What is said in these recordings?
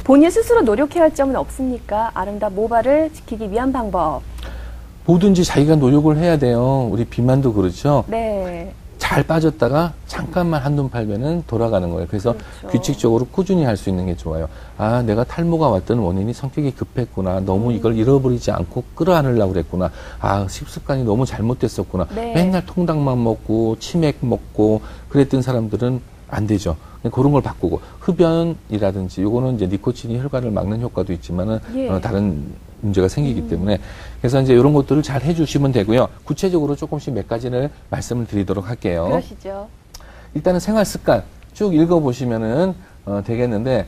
본인 스스로 노력해야 할 점은 없습니까? 아름다운 모발을 지키기 위한 방법. 뭐든지 자기가 노력을 해야 돼요. 우리 비만도 그렇죠. 네. 잘 빠졌다가 잠깐만 한눈 팔면은 돌아가는 거예요. 그래서 그렇죠. 규칙적으로 꾸준히 할 수 있는 게 좋아요. 아, 내가 탈모가 왔던 원인이 성격이 급했구나. 너무 이걸 잃어버리지 않고 끌어안으려고 그랬구나. 아, 식습관이 너무 잘못됐었구나. 네. 맨날 통닭만 먹고 치맥 먹고 그랬던 사람들은 안 되죠. 그런 걸 바꾸고 흡연이라든지 요거는 이제 니코틴이 혈관을 막는 효과도 있지만은 예. 다른 문제가 생기기 때문에 그래서 이제 이런 것들을 잘 해주시면 되고요. 구체적으로 조금씩 몇 가지를 말씀을 드리도록 할게요. 그러시죠. 일단은 생활 습관 쭉 읽어보시면은 되겠는데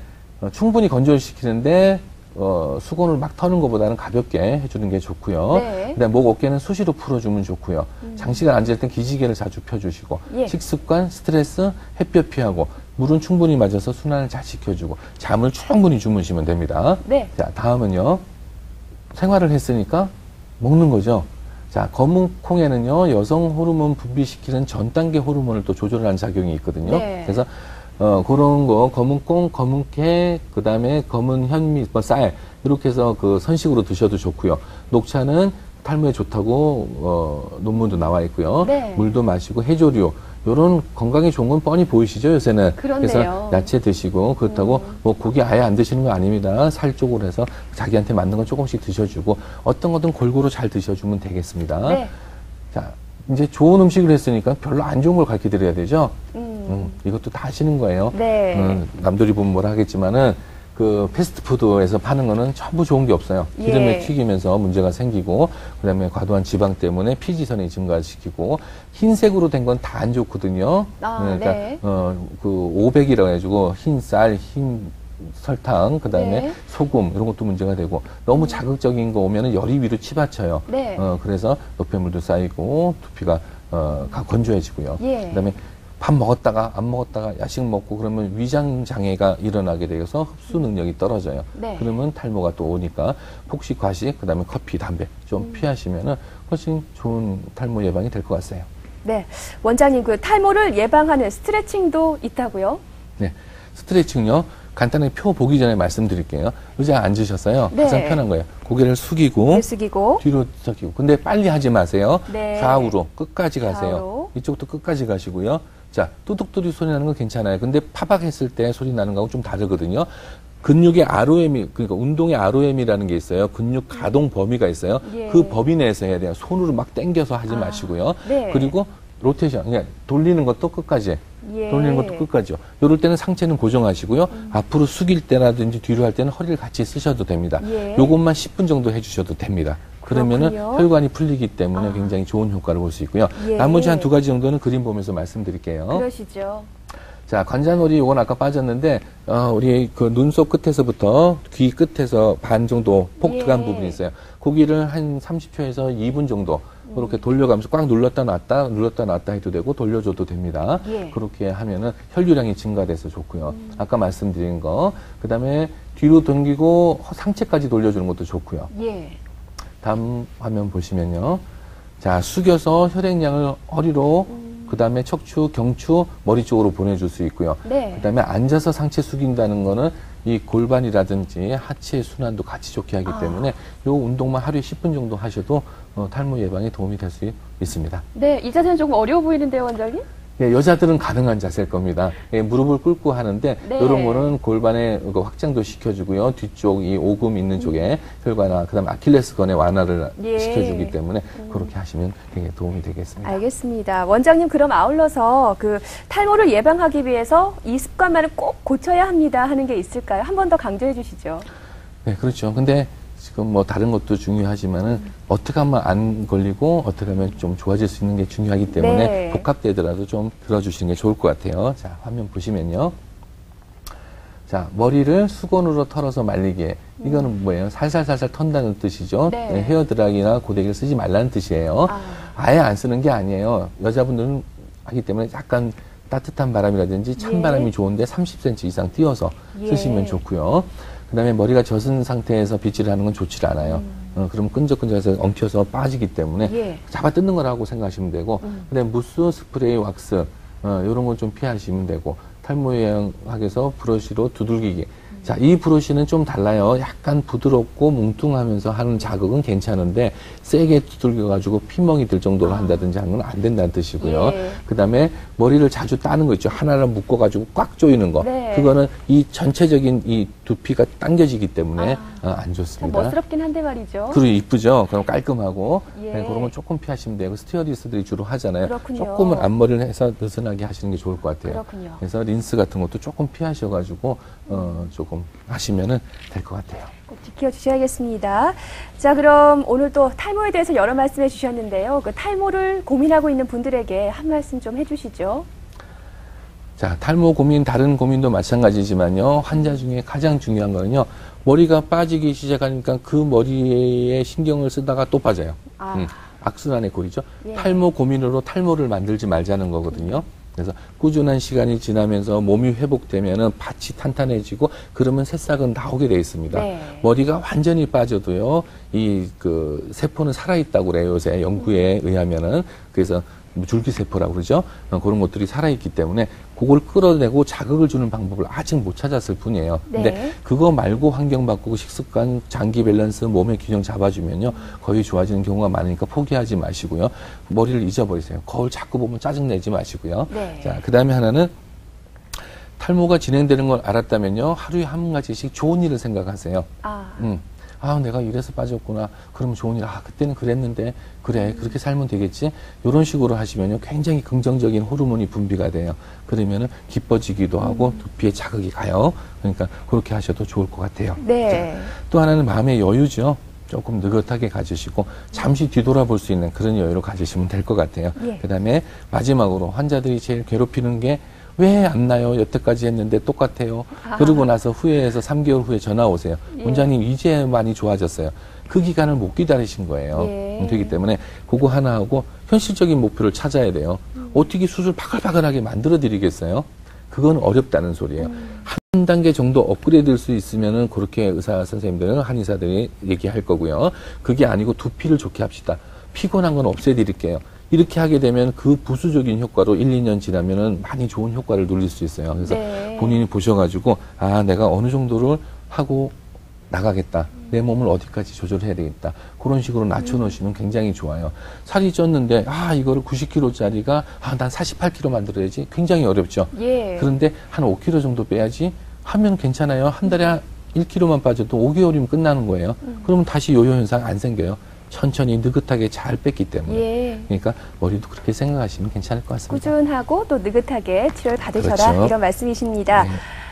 충분히 건조시키는데 수건을 막 터는 것보다는 가볍게 해주는 게 좋고요. 네. 그다음에 목 어깨는 수시로 풀어주면 좋고요. 장시간 앉을 땐 기지개를 자주 펴주시고 예. 식습관, 스트레스, 햇볕 피하고 물은 충분히 맞아서 순환을 잘 시켜주고 잠을 충분히 주무시면 됩니다. 네. 자, 다음은요. 생활을 했으니까 먹는 거죠. 자, 검은 콩에는요, 여성 호르몬 분비시키는 전 단계 호르몬을 또 조절하는 작용이 있거든요. 네. 그래서, 그런 거, 검은 콩, 검은 깨, 그 다음에 검은 현미, 쌀, 이렇게 해서 그 선식으로 드셔도 좋고요. 녹차는 탈모에 좋다고, 논문도 나와 있고요. 네. 물도 마시고 해조류, 요런 건강에 좋은 건 뻔히 보이시죠, 요새는. 그렇네요. 그래서 야채 드시고, 그렇다고 뭐 고기 아예 안 드시는 거 아닙니다. 살 쪽으로 해서 자기한테 맞는 건 조금씩 드셔주고, 어떤 거든 골고루 잘 드셔주면 되겠습니다. 네. 자, 이제 좋은 음식을 했으니까 별로 안 좋은 걸 가르쳐 드려야 되죠? 이것도 다 하시는 거예요. 네. 남들이 보면 뭐라 하겠지만은, 그 패스트푸드에서 파는 거는 전부 좋은 게 없어요. 기름에 예. 튀기면서 문제가 생기고 그다음에 과도한 지방 때문에 피지선이 증가시키고 흰색으로 된 건 다 안 좋거든요. 아, 그러니까 네. 그 500이라고 해가지고 흰 쌀, 흰 설탕, 그다음에 네. 소금 이런 것도 문제가 되고 너무 자극적인 거 오면은 열이 위로 치받쳐요. 네. 그래서 노폐물도 쌓이고 두피가 건조해지고요. 예. 그다음에 밥 먹었다가 안 먹었다가 야식 먹고 그러면 위장 장애가 일어나게 되어서 흡수 능력이 떨어져요. 네. 그러면 탈모가 또 오니까 폭식, 과식, 그다음에 커피, 담배 좀 피하시면은 훨씬 좋은 탈모 예방이 될 것 같아요. 네. 원장님, 그 탈모를 예방하는 스트레칭도 있다고요? 네, 스트레칭요. 간단하게 펴 보기 전에 말씀드릴게요. 의자에 앉으셨어요. 네. 가장 편한 거예요. 고개를 숙이고 네, 숙이고. 뒤로 숙이고. 근데 빨리 하지 마세요. 네. 좌우로 끝까지 가세요. 좌우로. 이쪽도 끝까지 가시고요. 자, 뚜둑뚜둑 소리 나는 건 괜찮아요. 근데 파박했을 때 소리 나는 거하고 좀 다르거든요. 근육의 ROM이, 그러니까 운동의 ROM이라는 게 있어요. 근육 가동 범위가 있어요. 예. 그 범위 내에서 해야 돼요. 손으로 막 당겨서 하지 마시고요. 네. 그리고 로테이션, 그러니까 돌리는 것도 끝까지. 예. 돌리는 것도 끝까지요. 이럴 때는 상체는 고정하시고요. 앞으로 숙일 때라든지 뒤로 할 때는 허리를 같이 쓰셔도 됩니다. 예. 요것만 10분 정도 해주셔도 됩니다. 그러면은 그렇군요. 혈관이 풀리기 때문에 굉장히 좋은 효과를 볼 수 있고요. 예. 나머지 한 두 가지 정도는 그림 보면서 말씀드릴게요. 그러시죠. 자, 관자놀이 요건 아까 빠졌는데, 우리 그 눈썹 끝에서부터 귀 끝에서 반 정도 폭 들어간 예. 부분이 있어요. 거기를 한 30초에서 2분 정도 그렇게 돌려가면서 꽉 눌렀다 놨다 해도 되고 돌려줘도 됩니다. 예. 그렇게 하면은 혈류량이 증가돼서 좋고요. 아까 말씀드린 거. 그 다음에 뒤로 당기고 상체까지 돌려주는 것도 좋고요. 예. 다음 화면 보시면요. 자, 숙여서 혈액량을 허리로, 그 다음에 척추, 경추, 머리 쪽으로 보내줄 수 있고요. 네. 그 다음에 앉아서 상체 숙인다는 거는 이 골반이라든지 하체 순환도 같이 좋게 하기 때문에 요 운동만 하루에 10분 정도 하셔도 탈모 예방에 도움이 될 수 있습니다. 네, 이 자세는 조금 어려워 보이는데요, 원장님? 예, 여자들은 가능한 자세일 겁니다. 예, 무릎을 꿇고 하는데 네. 이런 거는 골반의 확장도 시켜주고요. 뒤쪽 이 오금 있는 쪽에 혈관화, 그다음에 아킬레스건의 완화를 예. 시켜주기 때문에 그렇게 하시면 굉장히 도움이 되겠습니다. 알겠습니다. 원장님, 그럼 아울러서 그 탈모를 예방하기 위해서 이 습관만을 꼭 고쳐야 합니다 하는 게 있을까요? 한 번 더 강조해 주시죠. 네, 그렇죠. 근데 지금 뭐 다른 것도 중요하지만은 어떻게 하면 안 걸리고 어떻게 하면 좀 좋아질 수 있는 게 중요하기 때문에 네. 복합되더라도 좀 들어주시는 게 좋을 것 같아요. 자, 화면 보시면요. 자, 머리를 수건으로 털어서 말리기. 이거는 뭐예요? 살살살살 턴다는 뜻이죠. 네. 네, 헤어드라이나 고데기를 쓰지 말라는 뜻이에요. 아예 안 쓰는 게 아니에요. 여자분들은 하기 때문에 약간 따뜻한 바람이라든지 찬 예. 바람이 좋은데 30cm 이상 띄워서 예. 쓰시면 좋고요. 그 다음에 머리가 젖은 상태에서 빗질을 하는 건 좋지 않아요. 그러면 끈적끈적해서 엉켜서 빠지기 때문에 예. 잡아 뜯는 거라고 생각하시면 되고, 그 다음에 무스, 스프레이, 왁스, 이런 건 좀 피하시면 되고, 탈모 예방하기 위해서 브러쉬로 두들기기. 자, 이 브러쉬는 좀 달라요. 약간 부드럽고 뭉뚱하면서 하는 자극은 괜찮은데 세게 두들겨가지고 피멍이 들 정도로 한다든지 하는 건 안 된다는 뜻이고요. 예. 그 다음에 머리를 자주 따는 거 있죠. 하나를 묶어가지고 꽉 조이는 거. 네. 그거는 이 전체적인 이 두피가 당겨지기 때문에 안 참 좋습니다. 멋스럽긴 한데 말이죠. 그리고 이쁘죠. 그럼 깔끔하고 예. 네, 그런 건 조금 피하시면 돼요. 스튜어디스들이 주로 하잖아요. 그렇군요. 조금은 앞머리를 해서 느슨하게 하시는 게 좋을 것 같아요. 그렇군요. 그래서 린스 같은 것도 조금 피하셔가지고 조금 하시면은 될 것 같아요. 꼭 지켜주셔야겠습니다. 자, 그럼 오늘 또 탈모에 대해서 여러 말씀해 주셨는데요. 그 탈모를 고민하고 있는 분들에게 한 말씀 좀 해주시죠. 자, 탈모 고민, 다른 고민도 마찬가지지만요. 환자 중에 가장 중요한 거는요. 머리가 빠지기 시작하니까 그 머리에 신경을 쓰다가 또 빠져요. 악순환의 꼴이죠. 예. 탈모 고민으로 탈모를 만들지 말자는 거거든요. 그래서 꾸준한 시간이 지나면서 몸이 회복되면은 밭이 탄탄해지고 그러면 새싹은 나오게 돼 있습니다. 네. 머리가 완전히 빠져도요, 세포는 살아있다고 그래요, 요새 연구에 의하면은. 그래서 줄기세포라고 그러죠. 그런 것들이 살아있기 때문에 그걸 끌어내고 자극을 주는 방법을 아직 못 찾았을 뿐이에요. 네. 근데 그거 말고 환경 바꾸고 식습관, 장기 밸런스, 몸의 균형 잡아주면요. 거의 좋아지는 경우가 많으니까 포기하지 마시고요. 머리를 잊어버리세요. 거울 자꾸 보면 짜증내지 마시고요. 네. 자, 그 다음에 하나는 탈모가 진행되는 걸 알았다면요. 하루에 한 가지씩 좋은 일을 생각하세요. 내가 이래서 빠졌구나. 그러면 좋은 일, 그때는 그랬는데, 그래, 그렇게 살면 되겠지? 이런 식으로 하시면요. 굉장히 긍정적인 호르몬이 분비가 돼요. 그러면은 기뻐지기도 하고 두피에 자극이 가요. 그러니까 그렇게 하셔도 좋을 것 같아요. 네. 자, 또 하나는 마음의 여유죠. 조금 느긋하게 가지시고 잠시 뒤돌아볼 수 있는 그런 여유를 가지시면 될 것 같아요. 예. 그 다음에 마지막으로 환자들이 제일 괴롭히는 게 왜 안 나요? 여태까지 했는데 똑같아요. 그러고 나서 후회해서 3개월 후에 전화 오세요. 예. 원장님 이제 많이 좋아졌어요. 그 기간을 못 기다리신 거예요. 예. 되기 때문에 그거 하나 하고 현실적인 목표를 찾아야 돼요. 어떻게 수술 바글바글하게 만들어 드리겠어요? 그건 어렵다는 소리예요. 한 단계 정도 업그레이드될 수 있으면은 그렇게 의사 선생님들은 한의사들이 얘기할 거고요. 그게 아니고 두피를 좋게 합시다. 피곤한 건 없애드릴게요. 이렇게 하게 되면 그 부수적인 효과로 1, 2년 지나면은 많이 좋은 효과를 누릴 수 있어요. 그래서 네. 본인이 보셔가지고 내가 어느 정도를 하고 나가겠다. 내 몸을 어디까지 조절해야 되겠다. 그런 식으로 낮춰놓으시면 굉장히 좋아요. 살이 쪘는데 이거를 90kg짜리가 난 48kg 만들어야지. 굉장히 어렵죠. 예. 그런데 한 5kg 정도 빼야지 하면 괜찮아요. 한 달에 1kg만 빠져도 5개월이면 끝나는 거예요. 그러면 다시 요요 현상 안 생겨요. 천천히 느긋하게 잘 뺐기 때문에. 예. 그러니까 머리도 그렇게 생각하시면 괜찮을 것 같습니다. 꾸준하고 또 느긋하게 치료를 받으셔라. 그렇죠. 이런 말씀이십니다.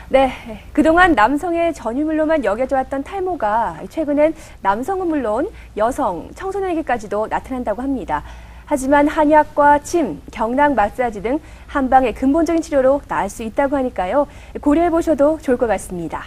네, 그동안 남성의 전유물로만 여겨져 왔던 탈모가 최근엔 남성은 물론 여성, 청소년에게까지도 나타난다고 합니다. 하지만 한약과 침, 경락 마사지 등 한방의 근본적인 치료로 나을 수 있다고 하니까요. 고려해 보셔도 좋을 것 같습니다.